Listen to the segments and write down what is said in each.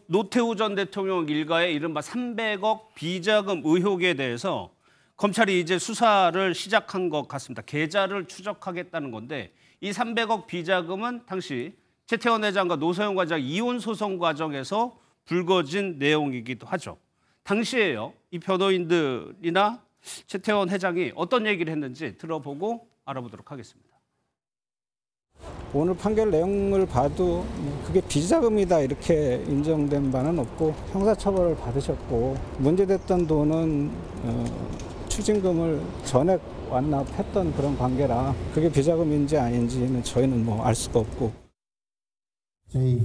노태우 전 대통령 일가의 이른바 300억 비자금 의혹에 대해서 검찰이 이제 수사를 시작한 것 같습니다. 계좌를 추적하겠다는 건데 이 300억 비자금은 당시 최태원 회장과 노소영 관장 이혼 소송 과정에서 불거진 내용이기도 하죠. 당시에요, 이 변호인들이나 최태원 회장이 어떤 얘기를 했는지 들어보고 알아보도록 하겠습니다. 오늘 판결 내용을 봐도 그게 비자금이다 이렇게 인정된 바는 없고 형사처벌을 받으셨고 문제됐던 돈은 추징금을 전액 완납했던 그런 관계라 그게 비자금인지 아닌지는 저희는 뭐 알 수가 없고. 저희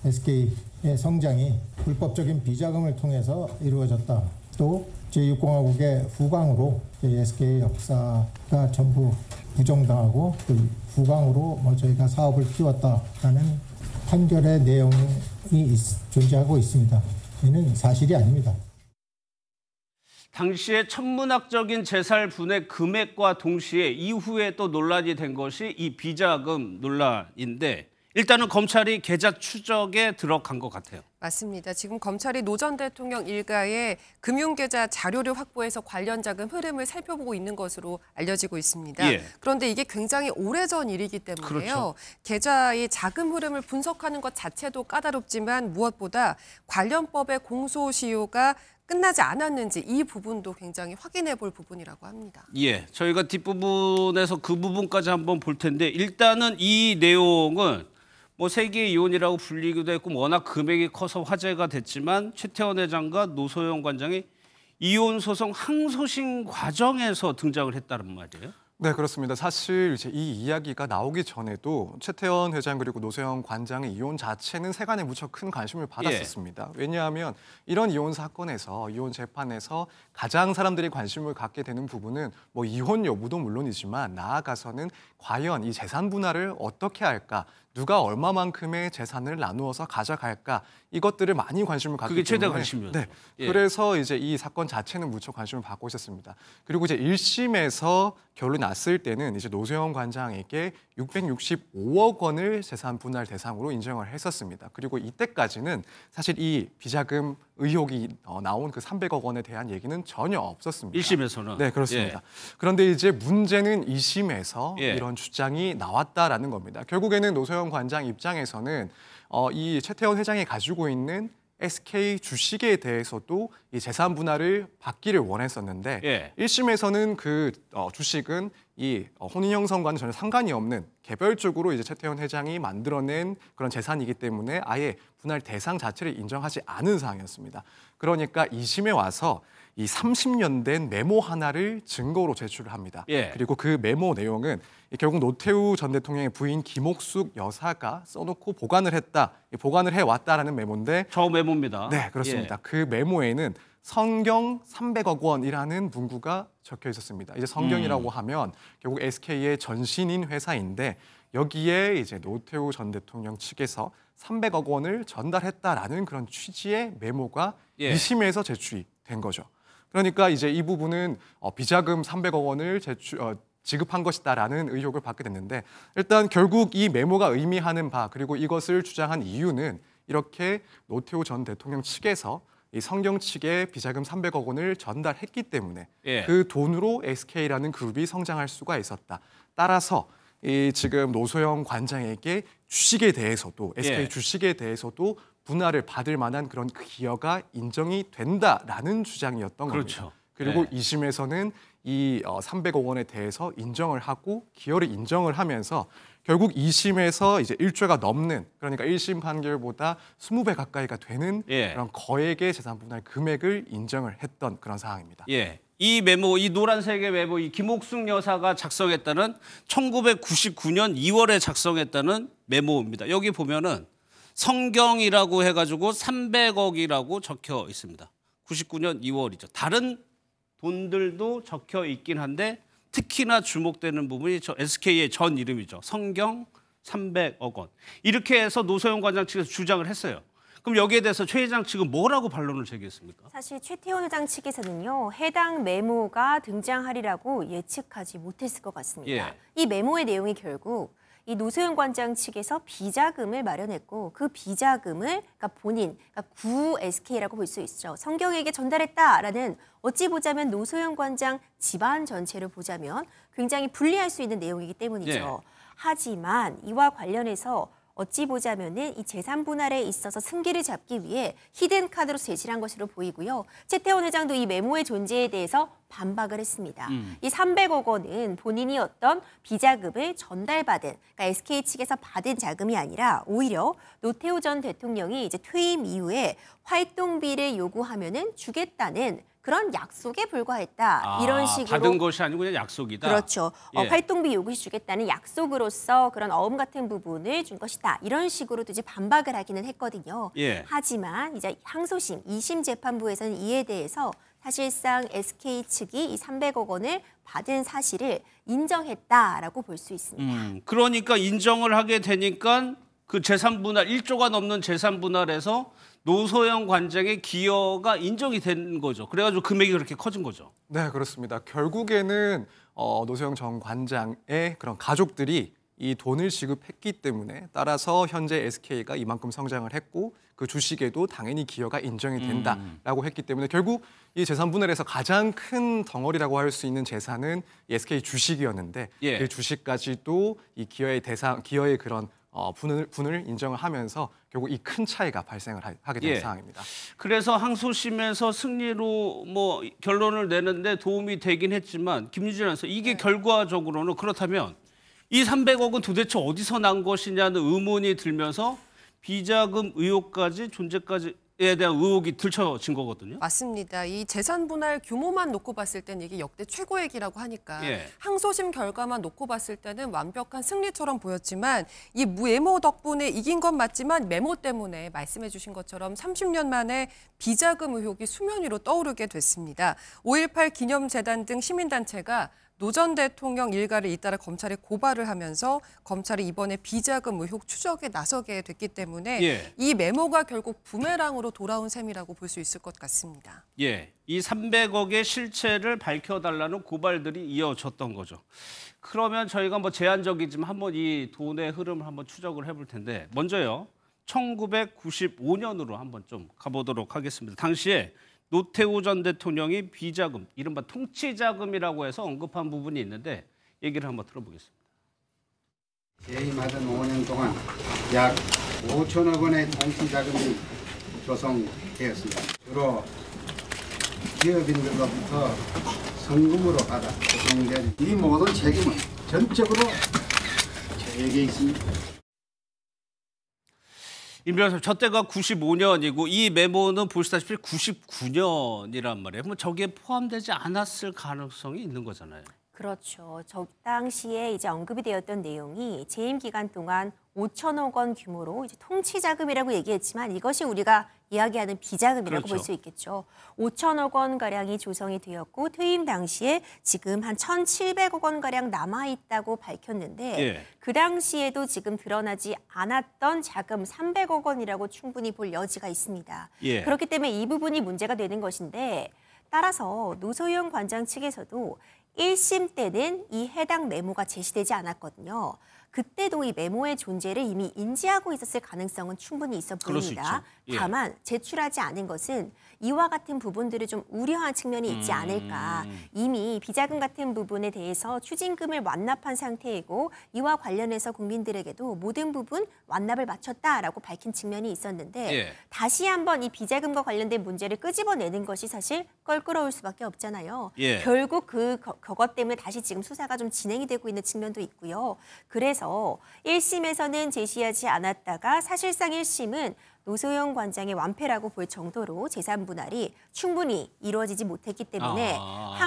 SK의 성장이 불법적인 비자금을 통해서 이루어졌다. 또 제6공화국의 후광으로 저희 SK 역사가 전부 부정당하고 그 후광으로 저희가 사업을 키웠다라는 판결의 내용이 존재하고 있습니다. 이는 사실이 아닙니다. 당시에 천문학적인 재산 분의 금액과 동시에 이후에 또 논란이 된 것이 이 비자금 논란인데 일단은 검찰이 계좌 추적에 들어간 것 같아요. 맞습니다. 지금 검찰이 노 전 대통령 일가의 금융계좌 자료를 확보해서 관련 자금 흐름을 살펴보고 있는 것으로 알려지고 있습니다. 예. 그런데 이게 굉장히 오래전 일이기 때문에요. 그렇죠. 계좌의 자금 흐름을 분석하는 것 자체도 까다롭지만 무엇보다 관련법의 공소시효가 끝나지 않았는지 이 부분도 굉장히 확인해 볼 부분이라고 합니다. 예, 저희가 뒷부분에서 그 부분까지 한번 볼 텐데 일단은 이 내용은 뭐 세계 이혼이라고 불리기도 했고 워낙 금액이 커서 화제가 됐지만 최태원 회장과 노소영 관장이 이혼 소송 항소심 과정에서 등장을 했다는 말이에요. 네, 그렇습니다. 사실 이제 이 이야기가 나오기 전에도 최태원 회장 그리고 노소영 관장의 이혼 자체는 세간에 무척 큰 관심을 받았었습니다. 왜냐하면 이런 이혼 사건에서, 이혼 재판에서 가장 사람들이 관심을 갖게 되는 부분은 뭐 이혼 여부도 물론이지만 나아가서는 과연 이 재산 분할을 어떻게 할까, 누가 얼마만큼의 재산을 나누어서 가져갈까, 이것들을 많이 관심을 갖기 때문에 그게 최대 관심이었죠. 네, 그래서 이제 이 사건 자체는 무척 관심을 받고 있었습니다. 그리고 이제 1심에서 결론이 났을 때는 이제 노소영 관장에게 665억 원을 재산 분할 대상으로 인정을 했었습니다. 그리고 이때까지는 사실 이 비자금 의혹이 나온 그 300억 원에 대한 얘기는 전혀 없었습니다. 1심에서는? 네, 그렇습니다. 그런데 이제 문제는 2심에서 이런 주장이 나왔다라는 겁니다. 결국에는 노소영 관장 입장에서는 이 최태원 회장이 가지고 있는 SK 주식에 대해서도 이 재산 분할을 받기를 원했었는데 1심에서는 그 주식은 이 혼인형성과는 전혀 상관이 없는 개별적으로 이제 최태원 회장이 만들어낸 그런 재산이기 때문에 아예 분할 대상 자체를 인정하지 않은 상황이었습니다. 그러니까 2심에 와서 이 30년 된 메모 하나를 증거로 제출을 합니다. 그리고 그 메모 내용은 결국 노태우 전 대통령의 부인 김옥숙 여사가 써놓고 보관을 해왔다라는 메모인데 저 메모입니다. 네, 그렇습니다. 그 메모에는 성경 300억 원이라는 문구가 적혀 있었습니다. 이제 성경이라고 하면 결국 SK의 전신인 회사인데 여기에 이제 노태우 전 대통령 측에서 300억 원을 전달했다라는 그런 취지의 메모가 2심에서 제출이 된 거죠. 그러니까 이제 이 부분은 비자금 300억 원을 지급한 것이다라는 의혹을 받게 됐는데 일단 결국 이 메모가 의미하는 바 그리고 이것을 주장한 이유는 이렇게 노태우 전 대통령 측에서 이 성경 측에 비자금 300억 원을 전달했기 때문에 그 돈으로 SK라는 그룹이 성장할 수가 있었다. 따라서 이 지금 노소영 관장에게 주식에 대해서도 SK 주식에 대해서도 분할을 받을 만한 그런 기여가 인정이 된다라는 주장이었던 겁니다. 그리고 2심에서는 이 300억 원에 대해서 인정을 하고 기여를 인정을 하면서 결국 2심에서 이제 1조가 넘는 그러니까 1심 판결보다 20배 가까이가 되는 그런 거액의 재산 분할 금액을 인정을 했던 그런 상황입니다. 이 메모, 이 노란색의 메모, 이 김옥숙 여사가 작성했다는 1999년 2월에 작성했다는 메모입니다. 여기 보면은 성경이라고 해가지고 300억이라고 적혀 있습니다. 99년 2월이죠. 다른 돈들도 적혀 있긴 한데 특히나 주목되는 부분이 저 SK의 전 이름이죠. 성경 300억 원. 이렇게 해서 노소영 관장 측에서 주장을 했어요. 그럼 여기에 대해서 최 회장 측은 뭐라고 반론을 제기했습니까? 사실 최태원 회장 측에서는요. 해당 메모가 등장하리라고 예측하지 못했을 것 같습니다. 이 메모의 내용이 결국 이 노소영 관장 측에서 비자금을 마련했고 그 비자금을 그러니까 본인, 그러니까 구 SK라고 볼 수 있죠. 성경에게 전달했다라는 어찌 보자면 노소영 관장 집안 전체를 보자면 굉장히 불리할 수 있는 내용이기 때문이죠. 예. 하지만 이와 관련해서 어찌 보자면은 이 재산 분할에 있어서 승기를 잡기 위해 히든 카드로 제시한 것으로 보이고요. 최태원 회장도 이 메모의 존재에 대해서 반박을 했습니다. 이 300억 원은 본인이 어떤 비자금을 전달받은, 그러니까 SK 측에서 받은 자금이 아니라 오히려 노태우 전 대통령이 이제 퇴임 이후에 활동비를 요구하면은 주겠다는 그런 약속에 불과했다. 이런 식으로 받은 것이 아니고 그냥 약속이다. 그렇죠. 예. 활동비 요구시 주겠다는 약속으로서 그런 어음 같은 부분을 준 것이다. 이런 식으로도 이제 반박을 하기는 했거든요. 예. 하지만 이제 항소심 2심 재판부에서는 이에 대해서 사실상 SK 측이 이 300억 원을 받은 사실을 인정했다라고 볼 수 있습니다. 그러니까 인정을 하게 되니까 그 재산 분할 1조가 넘는 재산 분할에서 노소영 관장의 기여가 인정이 된 거죠. 그래가지고 금액이 그렇게 커진 거죠. 네, 그렇습니다. 결국에는 노소영 전 관장의 그런 가족들이 이 돈을 지급했기 때문에 따라서 현재 SK가 이만큼 성장을 했고 그 주식에도 당연히 기여가 인정이 된다라고 했기 때문에 결국 이 재산 분할에서 가장 큰 덩어리라고 할 수 있는 재산은 이 SK 주식이었는데 예. 그 주식까지도 이 기여의 그런 분을 인정을 하면서 결국 이 큰 차이가 발생을 하게 된 예. 상황입니다. 그래서 항소심에서 승리로 뭐 결론을 내는데 도움이 되긴 했지만 김유진 아나운서 이게 결과적으로는 그렇다면 이 300억은 도대체 어디서 난 것이냐는 의문이 들면서 비자금 의혹까지 존재까지에 대한 의혹이 들춰진 거거든요. 맞습니다. 이 재산 분할 규모만 놓고 봤을 때는 이게 역대 최고액이라고 하니까 예. 항소심 결과만 놓고 봤을 때는 완벽한 승리처럼 보였지만 이 메모 덕분에 이긴 건 맞지만 메모 때문에 말씀해 주신 것처럼 30년 만에 비자금 의혹이 수면 위로 떠오르게 됐습니다. 5.18 기념재단 등 시민단체가 노 전 대통령 일가를 잇따라 검찰에 고발을 하면서 검찰이 이번에 비자금 의혹 추적에 나서게 됐기 때문에 예. 이 메모가 결국 부메랑으로 돌아온 셈이라고 볼 수 있을 것 같습니다. 예, 이 300억의 실체를 밝혀달라는 고발들이 이어졌던 거죠. 그러면 저희가 뭐 제한적이지만 한번 이 돈의 흐름을 한번 추적을 해볼 텐데 먼저요. 1995년으로 한번 좀 가보도록 하겠습니다. 당시에 노태우 전 대통령이 비자금, 이른바 통치자금이라고 해서 언급한 부분이 있는데 얘기를 한번 들어보겠습니다. 재임하던 5년 동안 약 5천억 원의 통치자금이 조성되었습니다. 주로 기업인들로부터 성금으로 받아 조성된 이 모든 책임은 전적으로 저에게 있습니다. 임 변호사님, 저 때가 95년이고 이 메모는 보시다시피 99년이란 말이에요. 그럼 저기에 포함되지 않았을 가능성이 있는 거잖아요. 그렇죠. 저 당시에 이제 언급이 되었던 내용이 재임 기간 동안 5천억 원 규모로 이제 통치 자금이라고 얘기했지만 이것이 우리가 이야기하는 비자금이라고 그렇죠. 볼 수 있겠죠. 5천억 원 가량이 조성이 되었고 퇴임 당시에 지금 한 1,700억 원 가량 남아 있다고 밝혔는데 예. 그 당시에도 지금 드러나지 않았던 자금 300억 원이라고 충분히 볼 여지가 있습니다. 예. 그렇기 때문에 이 부분이 문제가 되는 것인데 따라서 노소영 관장 측에서도 1심 때는 이 해당 메모가 제시되지 않았거든요. 그때도 이 메모의 존재를 이미 인지하고 있었을 가능성은 충분히 있어 그럴 수 보입니다. 있죠. 예. 다만 제출하지 않은 것은 이와 같은 부분들을 좀 우려한 측면이 있지 않을까. 이미 비자금 같은 부분에 대해서 추징금을 완납한 상태이고 이와 관련해서 국민들에게도 모든 부분 완납을 마쳤다라고 밝힌 측면이 있었는데 예. 다시 한번 이 비자금과 관련된 문제를 끄집어내는 것이 사실 껄끄러울 수밖에 없잖아요. 예. 결국 그것 때문에 다시 지금 수사가 좀 진행이 되고 있는 측면도 있고요. 그래서 1심에서는 제시하지 않았다가 사실상 1심은 노소영 관장의 완패라고 볼 정도로 재산 분할이 충분히 이루어지지 못했기 때문에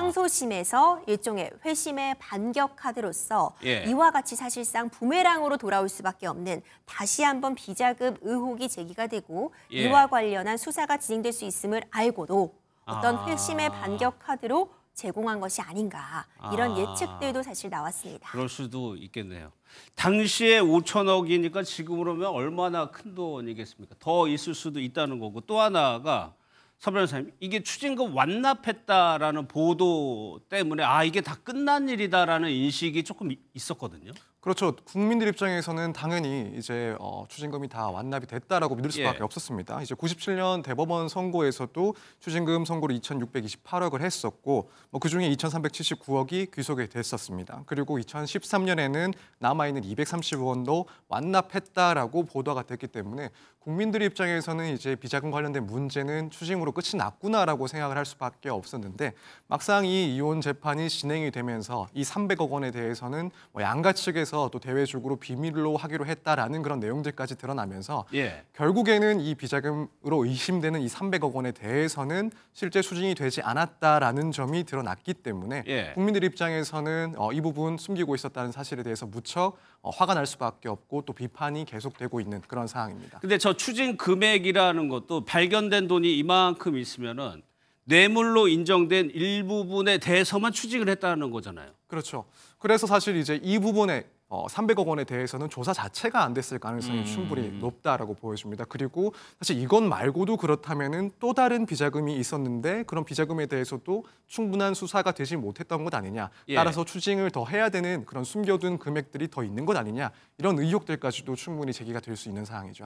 항소심에서 일종의 회심의 반격 카드로서 예. 이와 같이 사실상 부메랑으로 돌아올 수밖에 없는 다시 한번 비자금 의혹이 제기가 되고 예. 이와 관련한 수사가 진행될 수 있음을 알고도 어떤 회심의 반격 카드로 제공한 것이 아닌가 이런 예측들도 사실 나왔습니다. 그럴 수도 있겠네요. 당시에 5천억이니까 지금으로 보면 얼마나 큰 돈이겠습니까? 더 있을 수도 있다는 거고 또 하나가 서 변호사님, 이게 추징금 완납했다라는 보도 때문에 이게 다 끝난 일이다라는 인식이 조금 있었거든요. 그렇죠. 국민들 입장에서는 당연히 이제 추징금이 다 완납이 됐다라고 믿을 수밖에 없었습니다. 이제 97년 대법원 선고에서도 추징금 선고를 2,628억을 했었고 그중에 2,379억이 귀속이 됐었습니다. 그리고 2013년에는 남아있는 230원도 완납했다라고 보도가 됐기 때문에 국민들 입장에서는 이제 비자금 관련된 문제는 추징으로 끝이 났구나라고 생각을 할 수밖에 없었는데 막상 이 이혼 재판이 진행이 되면서 이 300억 원에 대해서는 양가 측에서 또 대외적으로 비밀로 하기로 했다라는 그런 내용들까지 드러나면서 결국에는 이 비자금으로 의심되는 이 300억 원에 대해서는 실제 추징이 되지 않았다라는 점이 드러났기 때문에 국민들 입장에서는 이 부분 숨기고 있었다는 사실에 대해서 무척 화가 날 수밖에 없고 또 비판이 계속되고 있는 그런 상황입니다. 근데 저 추징 금액이라는 것도 발견된 돈이 이만큼 있으면은 뇌물로 인정된 일부분에 대해서만 추징을 했다는 거잖아요. 그렇죠. 그래서 사실 이제 이 부분에 300억 원에 대해서는 조사 자체가 안 됐을 가능성이 충분히 높다라고 보여집니다. 그리고 사실 이건 말고도 그렇다면은 또 다른 비자금이 있었는데 그런 비자금에 대해서도 충분한 수사가 되지 못했던 것 아니냐. 따라서 추징을 더 해야 되는 그런 숨겨둔 금액들이 더 있는 것 아니냐. 이런 의혹들까지도 충분히 제기가 될 수 있는 상황이죠.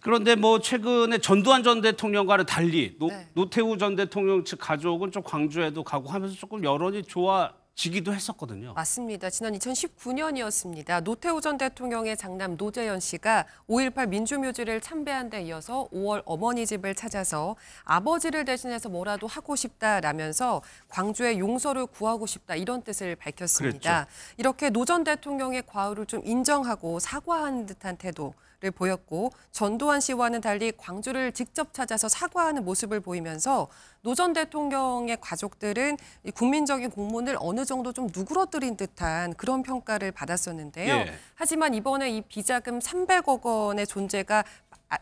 그런데 최근에 전두환 전 대통령과는 달리 노태우 전 대통령 측 가족은 좀 광주에도 가고 하면서 조금 여론이 지기도 했었거든요. 맞습니다. 지난 2019년이었습니다. 노태우 전 대통령의 장남 노재현 씨가 5.18 민주묘지를 참배한 데 이어서 5월 어머니 집을 찾아서 아버지를 대신해서 뭐라도 하고 싶다라면서 광주의 용서를 구하고 싶다 이런 뜻을 밝혔습니다. 이렇게 노 전 대통령의 과오를 좀 인정하고 사과하는 듯한 태도 를 보였고 전두환 씨와는 달리 광주를 직접 찾아서 사과하는 모습을 보이면서 노 전 대통령의 가족들은 이 국민적인 공문을 어느 정도 좀 누그러뜨린 듯한 그런 평가를 받았었는데요. 하지만 이번에 이 비자금 300억 원의 존재가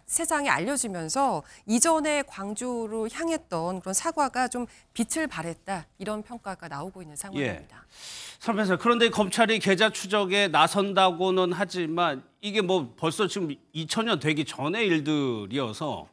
세상에 알려지면서 이전에 광주로 향했던 그런 사과가 좀 빛을 발했다 이런 평가가 나오고 있는 상황입니다. 설 변호사, 그런데 검찰이 계좌 추적에 나선다고는 하지만 이게 벌써 지금 2000년 되기 전의 일들이어서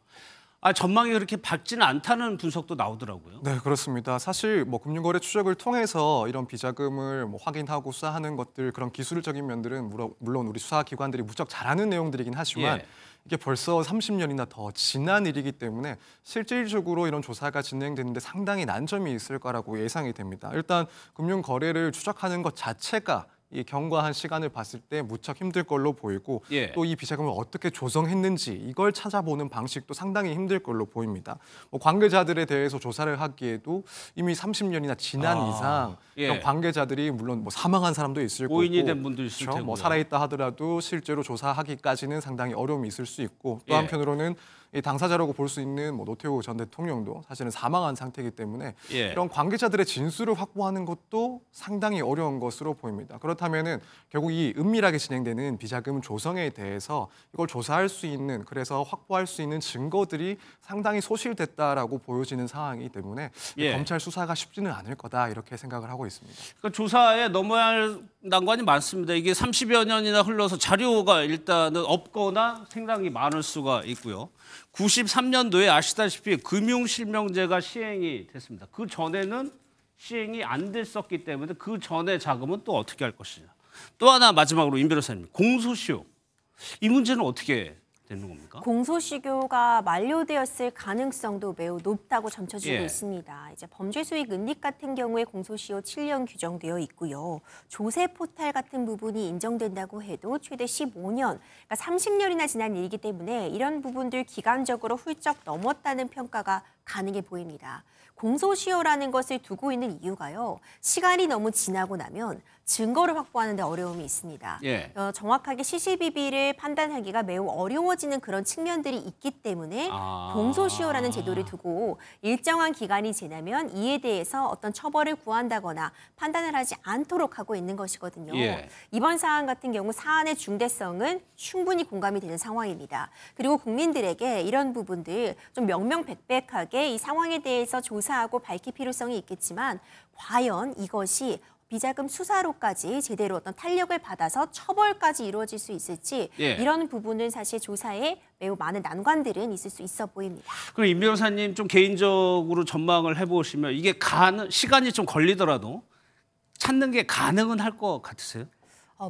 전망이 그렇게 밝지는 않다는 분석도 나오더라고요. 네, 그렇습니다. 사실 금융거래 추적을 통해서 이런 비자금을 확인하고 수사하는 것들 그런 기술적인 면들은 물론 우리 수사기관들이 무척 잘하는 내용들이긴 하지만 이게 벌써 30년이나 더 지난 일이기 때문에 실질적으로 이런 조사가 진행되는데 상당히 난점이 있을 거라고 예상이 됩니다. 일단 금융거래를 추적하는 것 자체가 이 경과한 시간을 봤을 때 무척 힘들 걸로 보이고 또 이 비자금을 어떻게 조성했는지 이걸 찾아보는 방식도 상당히 힘들 걸로 보입니다. 관계자들에 대해서 조사를 하기에도 이미 30년이나 지난 이상 이런 관계자들이 물론 사망한 사람도 있을 거고 오인이 된 분도 있을 테고 살아있다 하더라도 실제로 조사하기까지는 상당히 어려움이 있을 수 있고 또 한편으로는 이 당사자라고 볼 수 있는 노태우 전 대통령도 사실은 사망한 상태이기 때문에 이런 관계자들의 진술을 확보하는 것도 상당히 어려운 것으로 보입니다. 그렇다면은 결국 이 은밀하게 진행되는 비자금 조성에 대해서 이걸 조사할 수 있는 그래서 확보할 수 있는 증거들이 상당히 소실됐다라고 보여지는 상황이기 때문에 검찰 수사가 쉽지는 않을 거다 이렇게 생각을 하고 있습니다. 그러니까 조사에 넘어야 할 난관이 많습니다. 이게 30여 년이나 흘러서 자료가 일단은 없거나 상당히 많을 수가 있고요. 93년도에 아시다시피 금융실명제가 시행이 됐습니다. 그 전에는 시행이 안 됐었기 때문에 그 전에 자금은 또 어떻게 할 것이냐. 또 하나 마지막으로 임 변호사님, 공소시효. 이 문제는 어떻게 되는 겁니까? 공소시효가 만료되었을 가능성도 매우 높다고 점쳐지고 있습니다. 이제 범죄 수익 은닉 같은 경우에 공소시효 7년 규정되어 있고요. 조세 포탈 같은 부분이 인정된다고 해도 최대 15년, 그러니까 30년이나 지난 일이기 때문에 이런 부분들 기간적으로 훌쩍 넘었다는 평가가 가능해 보입니다. 공소시효라는 것을 두고 있는 이유가요. 시간이 너무 지나고 나면 증거를 확보하는 데 어려움이 있습니다. 정확하게 시시비비를 판단하기가 매우 어려워지는 그런 측면들이 있기 때문에 공소시효라는 제도를 두고 일정한 기간이 지나면 이에 대해서 어떤 처벌을 구한다거나 판단을 하지 않도록 하고 있는 것이거든요. 이번 사안 같은 경우 사안의 중대성은 충분히 공감이 되는 상황입니다. 그리고 국민들에게 이런 부분들 좀 명명백백하게 이 상황에 대해서 조사하고 밝힐 필요성이 있겠지만 과연 이것이 비자금 수사로까지 제대로 어떤 탄력을 받아서 처벌까지 이루어질 수 있을지 이런 부분은 사실 조사에 매우 많은 난관들은 있을 수 있어 보입니다. 그럼 임 변호사님 좀 개인적으로 전망을 해보시면 이게 시간이 좀 걸리더라도 찾는 게 가능은 할 것 같으세요?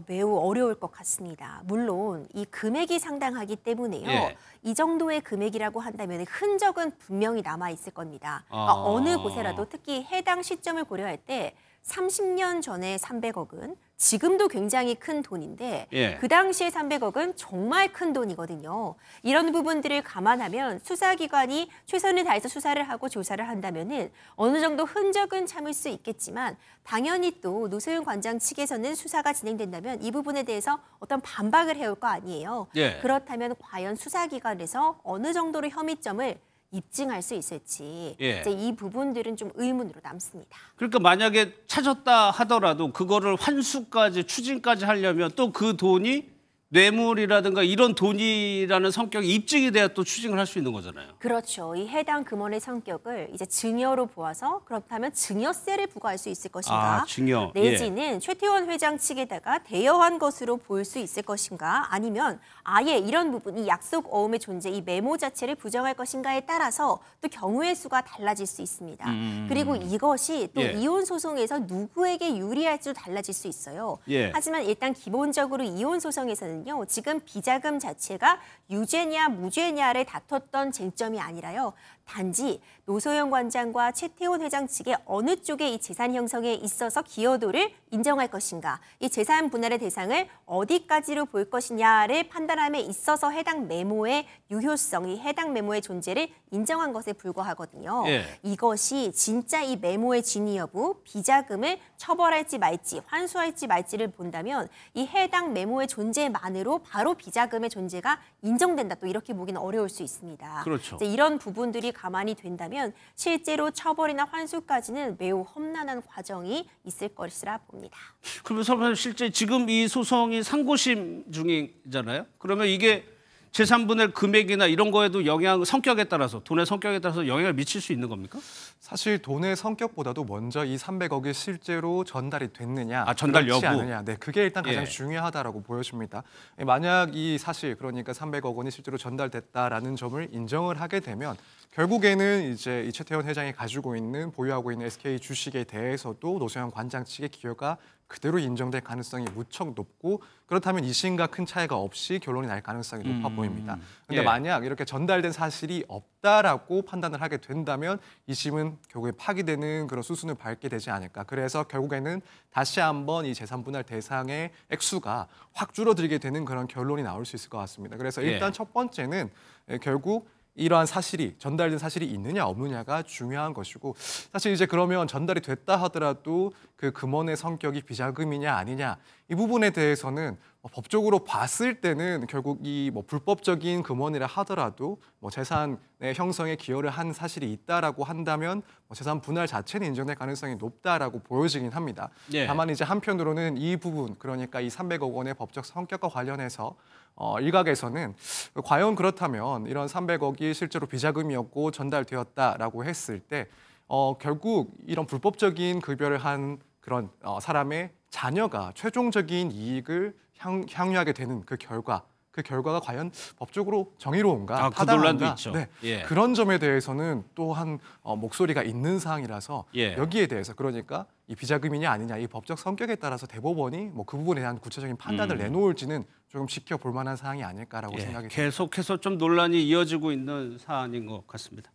매우 어려울 것 같습니다. 물론 이 금액이 상당하기 때문에요. 예. 이 정도의 금액이라고 한다면 흔적은 분명히 남아 있을 겁니다. 어느 곳에라도 특히 해당 시점을 고려할 때 30년 전에 300억은 지금도 굉장히 큰 돈인데 예. 그 당시에 300억은 정말 큰 돈이거든요. 이런 부분들을 감안하면 수사기관이 최선을 다해서 수사를 하고 조사를 한다면은 어느 정도 흔적은 참을 수 있겠지만 당연히 또 노소연 관장 측에서는 수사가 진행된다면 이 부분에 대해서 어떤 반박을 해올 거 아니에요. 예. 그렇다면 과연 수사기관에서 어느 정도로 혐의점을 입증할 수 있을지 예. 이제 이 부분들은 좀 의문으로 남습니다. 그러니까 만약에 찾았다 하더라도 그거를 환수까지 추징까지 하려면 또 그 돈이 뇌물이라든가 이런 돈이라는 성격이 입증이 돼야 또 추징을 할 수 있는 거잖아요. 그렇죠. 이 해당 금원의 성격을 이제 증여로 보아서 그렇다면 증여세를 부과할 수 있을 것인가? 증여. 내지는 최태원 회장 측에다가 대여한 것으로 보일 수 있을 것인가? 아니면 아예 이런 부분, 이 약속 어음의 존재, 이 메모 자체를 부정할 것인가에 따라서 또 경우의 수가 달라질 수 있습니다. 그리고 이것이 또 예. 이혼 소송에서 누구에게 유리할지도 달라질 수 있어요. 예. 하지만 일단 기본적으로 이혼 소송에서는 지금 비자금 자체가 유죄냐 무죄냐를 다퉜던 쟁점이 아니라요. 단지 노소연 관장과 최태원 회장 측의 어느 쪽에 이 재산 형성에 있어서 기여도를 인정할 것인가, 이 재산 분할의 대상을 어디까지로 볼 것이냐를 판단함에 있어서 해당 메모의 유효성, 이 해당 메모의 존재를 인정한 것에 불과하거든요. 예. 이것이 진짜 이 메모의 진위 여부, 비자금을 처벌할지 말지, 환수할지 말지를 본다면 이 해당 메모의 존재만으로 바로 비자금의 존재가 인정된다, 또 이렇게 보기는 어려울 수 있습니다. 그렇죠. 이제 이런 부분들이 감안이 된다면 실제로 처벌이나 환수까지는 매우 험난한 과정이 있을 것이라 봅니다. 그러면 선생님 실제 지금 이 소송이 상고심 중이잖아요. 그러면 이게 재산분할 금액이나 이런 거에도 성격에 따라서, 돈의 성격에 따라서 영향을 미칠 수 있는 겁니까? 사실 돈의 성격보다도 먼저 이 300억이 실제로 전달이 됐느냐, 전달 그렇지 여부. 않느냐, 네, 그게 일단 가장 예. 중요하다라고 보여집니다. 만약 이 사실, 그러니까 300억 원이 실제로 전달됐다라는 점을 인정을 하게 되면 결국에는 이제 이 최태원 회장이 가지고 있는, 보유하고 있는 SK 주식에 대해서도 노소연 관장 측의 기여가 그대로 인정될 가능성이 무척 높고, 그렇다면 2심과 큰 차이가 없이 결론이 날 가능성이 높아 보입니다. 그런데 예. 만약 이렇게 전달된 사실이 없다라고 판단을 하게 된다면 2심은 결국에 파기되는 그런 수순을 밟게 되지 않을까. 그래서 결국에는 다시 한번 이 재산 분할 대상의 액수가 확 줄어들게 되는 그런 결론이 나올 수 있을 것 같습니다. 그래서 일단 예. 첫 번째는 결국 이러한 사실이, 전달된 사실이 있느냐 없느냐가 중요한 것이고, 사실 이제 그러면 전달이 됐다 하더라도 그 금원의 성격이 비자금이냐 아니냐, 이 부분에 대해서는 법적으로 봤을 때는 결국 이 불법적인 금원이라 하더라도 재산의 형성에 기여를 한 사실이 있다라고 한다면 재산 분할 자체는 인정될 가능성이 높다라고 보여지긴 합니다. 예. 다만 이제 한편으로는 이 부분, 그러니까 이 300억 원의 법적 성격과 관련해서 일각에서는 과연 그렇다면 이런 300억이 실제로 비자금이었고 전달되었다라고 했을 때 결국 이런 불법적인 급여를 한 그런 사람의 자녀가 최종적인 이익을 향유하게 되는 그 결과가 과연 법적으로 정의로운가, 그 논란도 있죠. 네, 예. 그런 점에 대해서는 또한 목소리가 있는 사항이라서 예. 여기에 대해서, 그러니까 이 비자금이냐 아니냐, 이 법적 성격에 따라서 대법원이 그 부분에 대한 구체적인 판단을 내놓을지는 조금 지켜볼 만한 사항이 아닐까라고 생각이 듭니다. 계속해서 좀 논란이 이어지고 있는 사안인 것 같습니다.